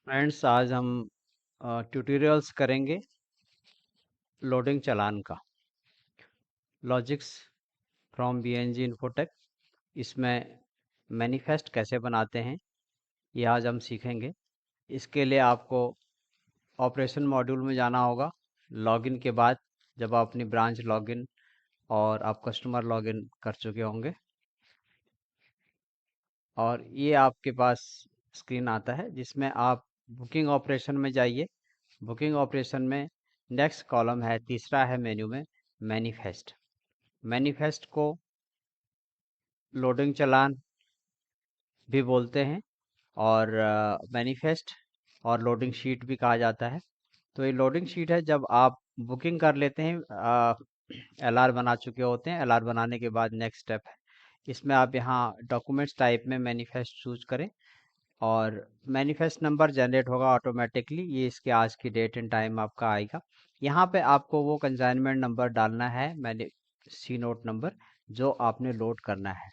Friends, आज हम tutorials करेंगे लोडिंग चालान का। Logics from BNG infotech. इसमें मैनिफेस्ट कैसे बनाते हैं ये आज हम सीखेंगे। इसके लिए आपको ऑपरेशन मॉड्यूल में जाना होगा। लॉगिन के बाद जब आप अपनी ब्रांच लॉगिन और आप कस्टमर लॉगिन कर चुके होंगे और ये आपके पास स्क्रीन आता है जिसमें आप बुकिंग ऑपरेशन में जाइए। बुकिंग ऑपरेशन में नेक्स्ट कॉलम है, तीसरा है मेन्यू में मैनिफेस्ट। मैनिफेस्ट को लोडिंग चालान भी बोलते हैं और मैनिफेस्ट और लोडिंग शीट भी कहा जाता है। तो ये लोडिंग शीट है जब आप बुकिंग कर लेते हैं, एलआर बना चुके होते हैं। एलआर बनाने के बाद नेक्स्ट स्टेप है, इसमें आप यहाँ डॉक्यूमेंट्स टाइप में मैनिफेस्ट चूज करें और मैनिफेस्ट नंबर जनरेट होगा ऑटोमेटिकली। ये इसके आज की डेट एंड टाइम आपका आएगा। यहाँ पे आपको वो कंसाइनमेंट नंबर डालना है, मैंने सी नोट नंबर जो आपने लोड करना है।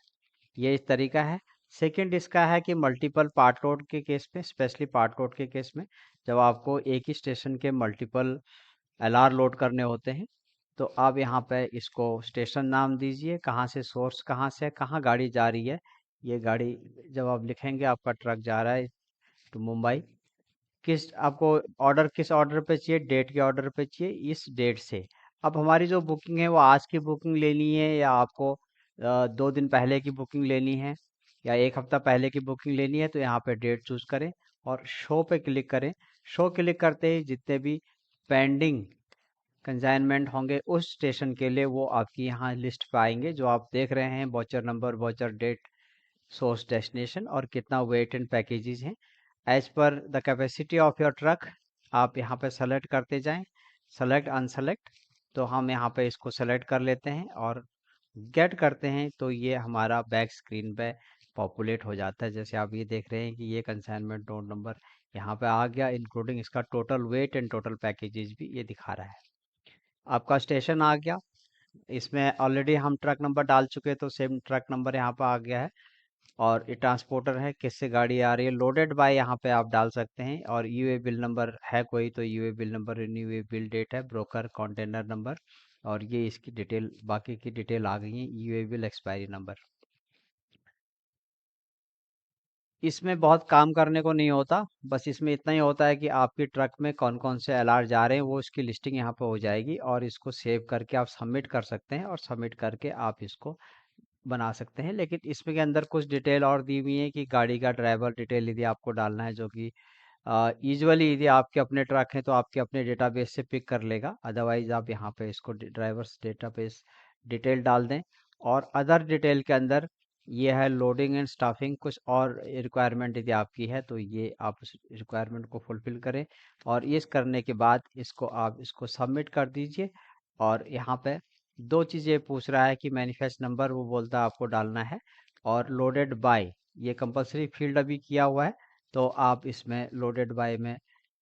ये इस तरीका है। सेकंड इसका है कि मल्टीपल पार्ट लोड के केस में, स्पेशली पार्ट लोड के केस में, जब आपको एक ही स्टेशन के मल्टीपल एलआर लोड करने होते हैं तो आप यहाँ पे इसको स्टेशन नाम दीजिए, कहाँ से सोर्स, कहाँ से कहाँ गाड़ी जा रही है। ये गाड़ी जब आप लिखेंगे आपका ट्रक जा रहा है टू मुंबई, किस आपको ऑर्डर, किस ऑर्डर पे चाहिए, डेट के ऑर्डर पे चाहिए, इस डेट से। अब हमारी जो बुकिंग है वो आज की बुकिंग लेनी है या आपको 2 दिन पहले की बुकिंग लेनी है या एक हफ्ता पहले की बुकिंग लेनी है, तो यहाँ पे डेट चूज करें और शो पे क्लिक करें। शो क्लिक करते ही जितने भी पेंडिंग कंसाइनमेंट होंगे उस स्टेशन के लिए वो आपकी यहाँ लिस्ट पे आएंगे, जो आप देख रहे हैं, voucher number, voucher date, source, destination और कितना वेट एंड पैकेजेस हैं as per the capacity of your truck. आप यहाँ पे सेलेक्ट करते जाएं, सेलेक्ट अनसेलेक्ट। तो हम यहाँ पे इसको सेलेक्ट कर लेते हैं और गेट करते हैं तो ये हमारा बैक स्क्रीन पे पॉपुलेट हो जाता है। जैसे आप ये देख रहे हैं कि ये कंसाइनमेंट नोट नंबर यहाँ पे आ गया, इंक्लूडिंग इसका total weight and total packages भी ये दिखा रहा है। आपका स्टेशन आ गया, इसमें ऑलरेडी हम ट्रक नंबर डाल चुके हैं तो सेम ट्रक नंबर यहाँ पे आ गया है। और ये ट्रांसपोर्टर है, किससे गाड़ी आ रही है, लोडेड बाय यहाँ पे आप डाल सकते हैं। और यूए बिल नंबर है कोई तो way bill number, way bill date है, ब्रोकर कंटेनर नंबर और ये इसकी डिटेल, बाकी की डिटेल आ गई है, यूए बिल एक्सपायरी नंबर। इसमें बहुत काम करने को नहीं होता, बस इसमें इतना ही होता है कि आपकी ट्रक में कौन कौन से एलआर जा रहे हैं वो इसकी लिस्टिंग यहाँ पे हो जाएगी और इसको सेव करके आप सबमिट कर सकते हैं और सबमिट करके आप इसको बना सकते हैं। लेकिन इसमें के अंदर कुछ डिटेल और दी हुई है कि गाड़ी का ड्राइवर डिटेल यदि आपको डालना है, जो कि यूजुअली यदि आपके अपने ट्रक हैं तो आपके अपने डेटाबेस से पिक कर लेगा। अदरवाइज आप यहाँ पे इसको ड्राइवर्स डेटाबेस डिटेल डाल दें। और अदर डिटेल के अंदर ये है लोडिंग एंड स्टाफिंग, कुछ और रिक्वायरमेंट यदि आपकी है तो ये आप उस रिक्वायरमेंट को फुलफिल करें और इस करने के बाद इसको आप इसको सबमिट कर दीजिए। और यहाँ पे दो चीज़ें पूछ रहा है कि मैनिफेस्ट नंबर वो बोलता है आपको डालना है, और लोडेड बाय ये कंपलसरी फील्ड अभी किया हुआ है तो आप इसमें लोडेड बाय में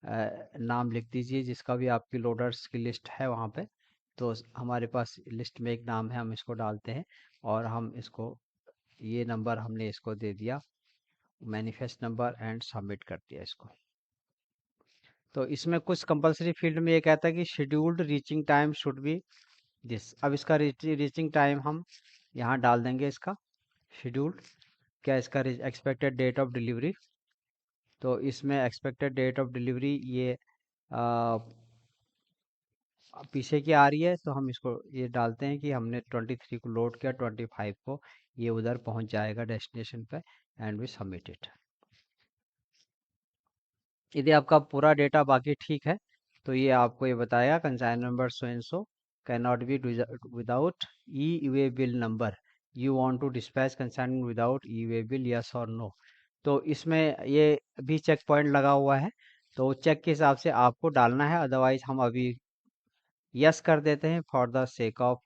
नाम लिख दीजिए जिसका भी आपकी लोडर्स की लिस्ट है वहाँ पे। तो हमारे पास लिस्ट में एक नाम है, हम इसको डालते हैं और हम इसको, ये नंबर हमने इसको दे दिया मैनिफेस्ट नंबर एंड सबमिट कर दिया इसको। तो इसमें कुछ कंपलसरी फील्ड में ये कहता है कि scheduled reaching time should be this. अब इसका रीचिंग टाइम हम यहाँ डाल देंगे, इसका शेड्यूल्ड क्या, इसका एक्सपेक्टेड डेट ऑफ डिलीवरी। तो इसमें एक्सपेक्टेड डेट ऑफ डिलीवरी ये आ, पीछे की आ रही है तो हम इसको ये डालते हैं कि हमने 23 को लोड किया, 25 को ये उधर पहुंच जाएगा डेस्टिनेशन पे एंड वी सबमिट इट। यदि आपका पूरा डेटा बाकी ठीक है तो ये आपको ये बताएगा consign number so and so can not be without e way bill number, you want to dispatch consign without e way bill, yes और नो। तो इसमें ये भी चेक पॉइंट लगा हुआ है तो चेक के हिसाब से आपको डालना है, अदरवाइज हम अभी यस कर देते हैं for the sake of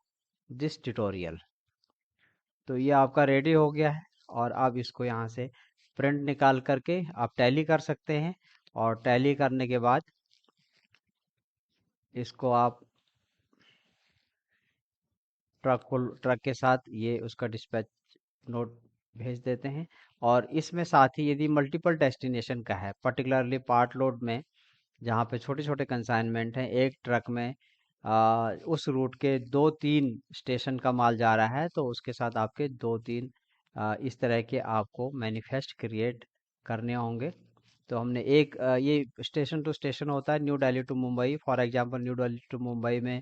this tutorial. तो ये आपका रेडी हो गया है और आप इसको यहाँ से प्रिंट निकाल करके आप टैली कर सकते हैं। और टैली करने के बाद इसको आप ट्रक के साथ ये उसका डिस्पैच नोट भेज देते हैं। और इसमें साथ ही यदि मल्टीपल डेस्टिनेशन का है, पर्टिकुलरली पार्ट लोड में, जहाँ पे छोटे छोटे कंसाइनमेंट हैं, एक ट्रक में उस रूट के 2-3 स्टेशन का माल जा रहा है, तो उसके साथ आपके 2-3 इस तरह के आपको मैनिफेस्ट क्रिएट करने होंगे। तो हमने एक ये स्टेशन टू स्टेशन होता है, new Delhi to Mumbai, for example new Delhi to Mumbai में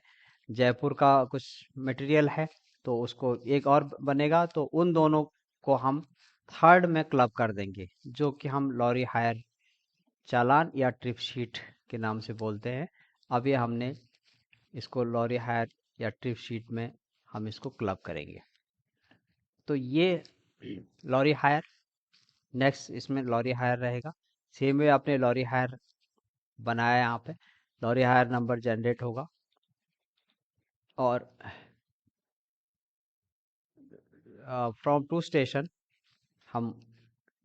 जयपुर का कुछ मटेरियल है, तो उसको एक और बनेगा, तो उन दोनों को हम थर्ड में क्लब कर देंगे, जो कि हम लॉरी हायर चालान या ट्रिप शीट के नाम से बोलते हैं। अब ये हमने इसको लॉरी हायर या ट्रिप शीट में हम इसको क्लब करेंगे। तो ये लॉरी हायर, नेक्स्ट इसमें लॉरी हायर रहेगा। सेम वे आपने लॉरी हायर बनाया, यहाँ पे लॉरी हायर नंबर जनरेट होगा। और फ्रॉम टू स्टेशन हम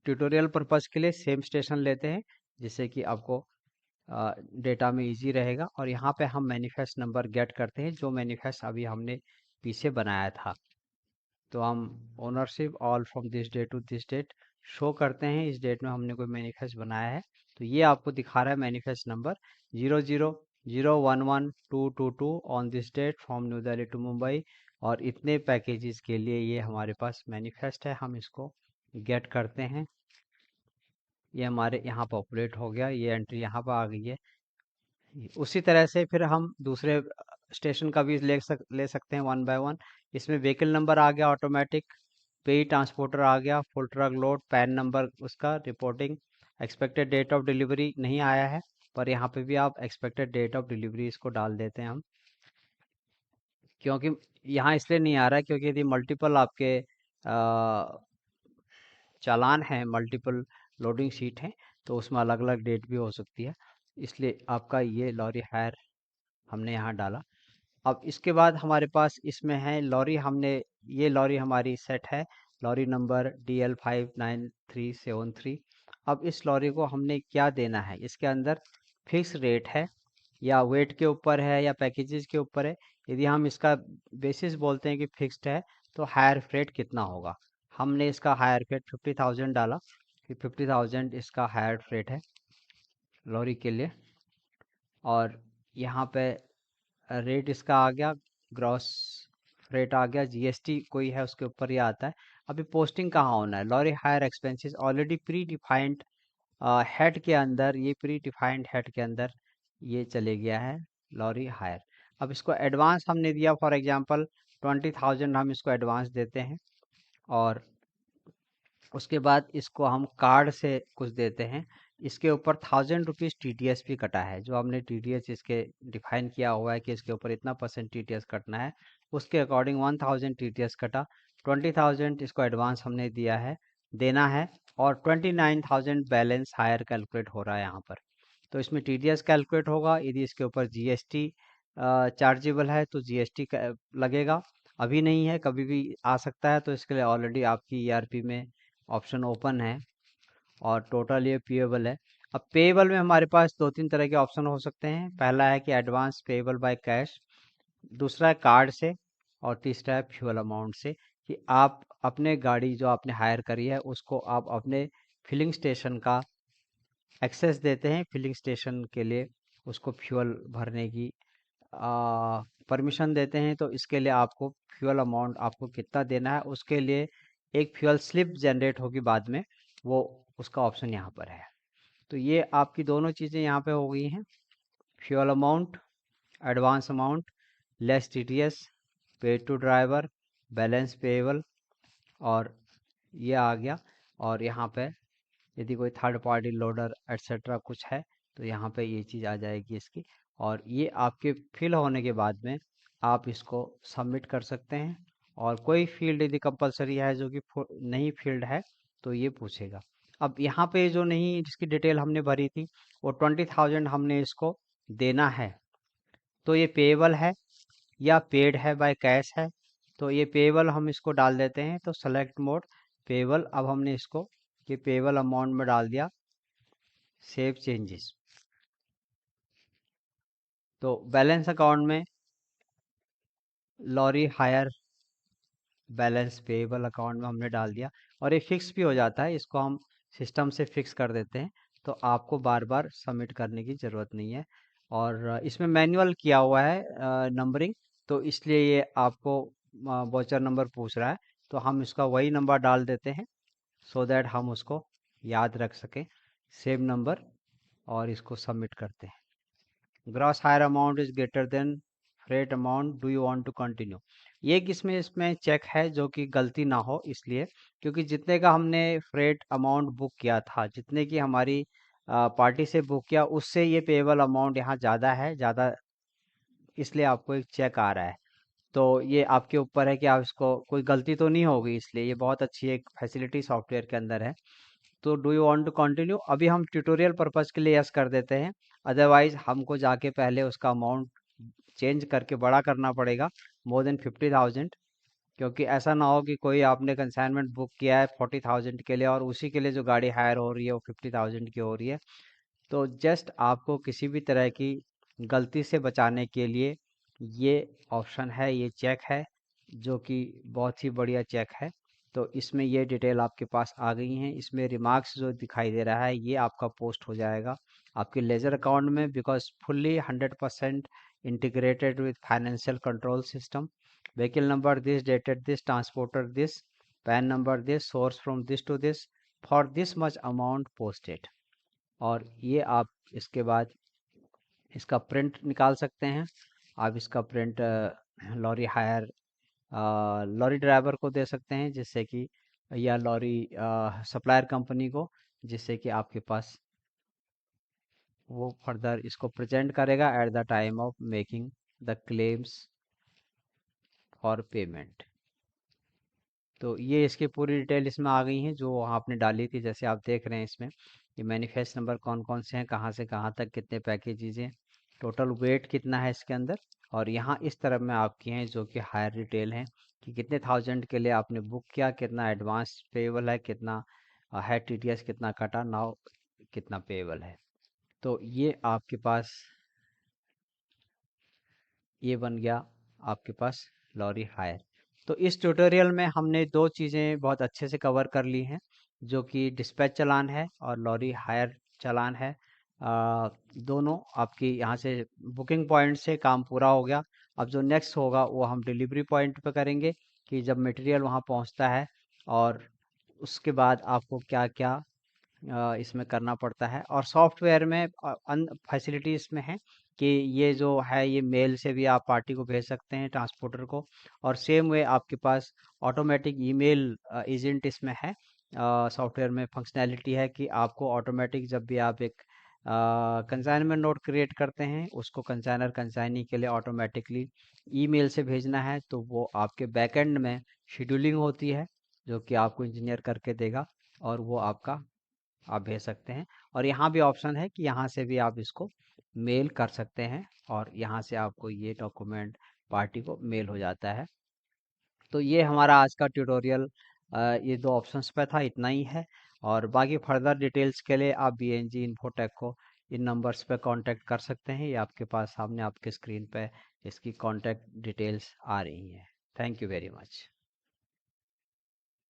ट्यूटोरियल पर्पस के लिए सेम स्टेशन लेते हैं, जिससे कि आपको डेटा में इजी रहेगा। और यहाँ पे हम मैनिफेस्ट नंबर गेट करते हैं, जो मैनिफेस्ट अभी हमने पीछे बनाया था। तो हम ownership all from this date to this date show करते हैं, इस डेट में हमने कोई मैनिफेस्ट बनाया है। तो ये आपको दिखा रहा है manifest number 00011222 on this date from new Delhi to Mumbai. और इतने पैकेजेस के लिए ये हमारे पास मैनिफेस्ट है, हम इसको गेट करते हैं। ये हमारे यहाँ पॉपुलेट हो गया, ये एंट्री यहाँ पर आ गई है। उसी तरह से फिर हम दूसरे स्टेशन का भी ले सकते हैं वन बाय वन। इसमें व्हीकल नंबर आ गया ऑटोमेटिक, पे ट्रांसपोर्टर आ गया, full truck load, PAN number उसका, reporting, expected date of delivery नहीं आया है, पर यहाँ पे भी आप एक्सपेक्टेड डेट ऑफ डिलीवरी इसको डाल देते हैं हम। क्योंकि यहाँ इसलिए नहीं आ रहा है क्योंकि यदि मल्टीपल आपके चालान हैं, मल्टीपल लोडिंग शीट हैं, तो उसमें अलग अलग डेट भी हो सकती है, इसलिए आपका ये लॉरी हायर हमने यहाँ डाला। अब इसके बाद हमारे पास इसमें है लॉरी, हमने ये लॉरी हमारी सेट है, लॉरी नंबर DL59373। अब इस लॉरी को हमने क्या देना है, इसके अंदर फिक्स रेट है या वेट के ऊपर है या पैकेजेस के ऊपर है। यदि हम इसका बेसिस बोलते हैं कि फिक्स्ड है, तो हायर फ्रेट कितना होगा। हमने इसका हायर फ्रेट 50,000 डाला कि 50,000 इसका हायर फ्रेट है लॉरी के लिए। और यहाँ पे रेट इसका आ गया, ग्रॉस रेट आ गया, जीएसटी कोई है उसके ऊपर ये आता है। अभी पोस्टिंग कहाँ होना है, lorry hire expenses already pre defined head के अंदर, ये प्री डिफाइंड हेड के अंदर ये चले गया है लॉरी हायर। अब इसको एडवांस हमने दिया, फॉर एग्जांपल 20,000 हम इसको एडवांस देते हैं। और उसके बाद इसको हम कार्ड से कुछ देते हैं, इसके ऊपर 1,000 रुपीज़ TTS भी कटा है, जो हमने TTS इसके डिफाइन किया हुआ है कि इसके ऊपर इतना % TTS कटना है, उसके अकॉर्डिंग 1,000 TTS कटा। 20,000 इसको एडवांस हमने दिया है, देना है। और 29,000 बैलेंस हायर कैलकुलेट हो रहा है यहाँ पर। तो इसमें TTS कैलकुलेट होगा, यदि इसके ऊपर GST चार्जेबल है तो GST लगेगा। अभी नहीं है, कभी भी आ सकता है, तो इसके लिए ऑलरेडी आपकी ERP में ऑप्शन ओपन है। और टोटल ये पेएबल है। अब पेएबल में हमारे पास 2-3 तरह के ऑप्शन हो सकते हैं। पहला है कि एडवांस पेएबल बाय कैश, दूसरा है कार्ड से, और तीसरा है फ्यूल अमाउंट से, कि आप अपने गाड़ी जो आपने हायर करी है उसको आप अपने फिलिंग स्टेशन का एक्सेस देते हैं, फिलिंग स्टेशन के लिए उसको फ्यूल भरने की परमिशन देते हैं। तो इसके लिए आपको फ्यूल अमाउंट आपको कितना देना है, उसके लिए एक फ्यूल स्लिप जनरेट होगी बाद में, वो उसका ऑप्शन यहाँ पर है। तो ये आपकी दोनों चीज़ें यहाँ पे हो गई हैं, fuel amount, advance amount, less TTS, paid to driver, balance payable, और ये आ गया। और यहाँ पे यदि कोई थर्ड पार्टी लोडर एट्सेट्रा कुछ है, तो यहाँ पे ये चीज़ आ जाएगी इसकी। और ये आपके फिल होने के बाद में आप इसको सबमिट कर सकते हैं। और कोई फील्ड यदि कंपलसरी है जो कि नहीं फील्ड है, तो ये पूछेगा। अब यहाँ पे जो नहीं, जिसकी डिटेल हमने भरी थी, वो 20,000 हमने इसको देना है, तो ये पेएबल है या पेड है बाय कैश है। तो ये पेएबल हम इसको डाल देते हैं, तो सेलेक्ट मोड पेएबल। अब हमने इसको ये पेएबल अमाउंट में डाल दिया, सेव चेंजेस। तो बैलेंस अकाउंट में lorry hire balance payable account में हमने डाल दिया। और ये फिक्स भी हो जाता है, इसको हम सिस्टम से फिक्स कर देते हैं, तो आपको बार बार सबमिट करने की ज़रूरत नहीं है। और इसमें मैनुअल किया हुआ है नंबरिंग, तो इसलिए ये आपको वाउचर नंबर पूछ रहा है, तो हम इसका वही नंबर डाल देते हैं सो दैट हम उसको याद रख सकें, सेम नंबर, और इसको सबमिट करते हैं। Gross hire amount is greater than freight amount, do you want to continue. ये किसमें इसमें चेक है जो कि गलती ना हो इसलिए, क्योंकि जितने का हमने फ्रेट अमाउंट बुक किया था, जितने की हमारी पार्टी से बुक किया, उससे ये पेएबल अमाउंट यहाँ ज़्यादा है, ज़्यादा, इसलिए आपको एक चेक आ रहा है। तो ये आपके ऊपर है कि आप इसको, कोई गलती तो नहीं होगी, इसलिए ये बहुत अच्छी एक फैसिलिटी सॉफ्टवेयर के अंदर है। तो do you want to continue, अभी हम ट्यूटोरियल पर्पस के लिए यस कर देते हैं, अदरवाइज हमको जाके पहले उसका अमाउंट चेंज करके बड़ा करना पड़ेगा, मोर देन 50,000, क्योंकि ऐसा ना हो कि कोई आपने कंसाइनमेंट बुक किया है 40,000 के लिए और उसी के लिए जो गाड़ी हायर हो रही है वो 50,000 की हो रही है। तो जस्ट आपको किसी भी तरह की गलती से बचाने के लिए ये ऑप्शन है, ये चेक है, जो कि बहुत ही बढ़िया चेक है। तो इसमें ये डिटेल आपके पास आ गई हैं, इसमें रिमार्क्स जो दिखाई दे रहा है ये आपका पोस्ट हो जाएगा आपके लेजर अकाउंट में, because fully 100% integrated with financial control system. Vehicle number this, dated this, transporter this, PAN number this, source from this to this, for this much amount posted. और ये आप इसके बाद इसका प्रिंट निकाल सकते हैं। आप इसका print lorry hire lorry driver को दे सकते हैं, जिससे कि, या लॉरी सप्लायर कंपनी को, जिससे कि आपके पास वो फर्दर इसको प्रेजेंट करेगा at the time of making the claims for payment. तो ये इसकी पूरी डिटेल इसमें आ गई है जो आपने डाली थी, जैसे आप देख रहे हैं इसमें ये मैनिफेस्ट नंबर कौन कौन से हैं, कहाँ से कहाँ तक कितने पैकेजेस हैं, टोटल वेट कितना है इसके अंदर, और यहाँ इस तरफ में आपकी हैं जो कि हायर डिटेल हैं कि कितने थाउजेंड के लिए आपने बुक किया, कितना एडवांस पेएबल है, कितना है टीडीएस, कितना कटा, नाउ कितना पेएबल है। तो ये आपके पास ये बन गया आपके पास लॉरी हायर। तो इस ट्यूटोरियल में हमने दो चीज़ें बहुत अच्छे से कवर कर ली हैं, जो कि डिस्पैच चालान है और लॉरी हायर चालान है। दोनों आपकी यहाँ से बुकिंग पॉइंट से काम पूरा हो गया। अब जो नेक्स्ट होगा वो हम डिलीवरी पॉइंट पे करेंगे, कि जब मटेरियल वहाँ पहुँचता है और उसके बाद आपको क्या क्या इसमें करना पड़ता है। और सॉफ्टवेयर में फैसिलिटी इसमें है कि ये जो है ये मेल से भी आप पार्टी को भेज सकते हैं, ट्रांसपोर्टर को, और सेम वे आपके पास ऑटोमेटिक ईमेल एजेंट इसमें है। सॉफ्टवेयर में फंक्शनैलिटी है कि आपको ऑटोमेटिक जब भी आप एक कंसाइनमेंट नोट क्रिएट करते हैं, उसको कंसाइनर कंसाइनी के लिए ऑटोमेटिकली ईमेल से भेजना है, तो वो आपके बैकएंड में शेड्यूलिंग होती है, जो कि आपको इंजीनियर करके देगा, और वो आपका आप भेज सकते हैं। और यहाँ भी ऑप्शन है कि यहाँ से भी आप इसको मेल कर सकते हैं, और यहाँ से आपको ये डॉक्यूमेंट पार्टी को मेल हो जाता है। तो ये हमारा आज का ट्यूटोरियल ये दो ऑप्शंस पे था, इतना ही है। और बाकी फर्दर डिटेल्स के लिए आप BNG इन्फोटेक को इन नंबर्स पे कांटेक्ट कर सकते हैं। ये आपके पास सामने आपके स्क्रीन पे इसकी कांटेक्ट डिटेल्स आ रही हैं। Thank you very much.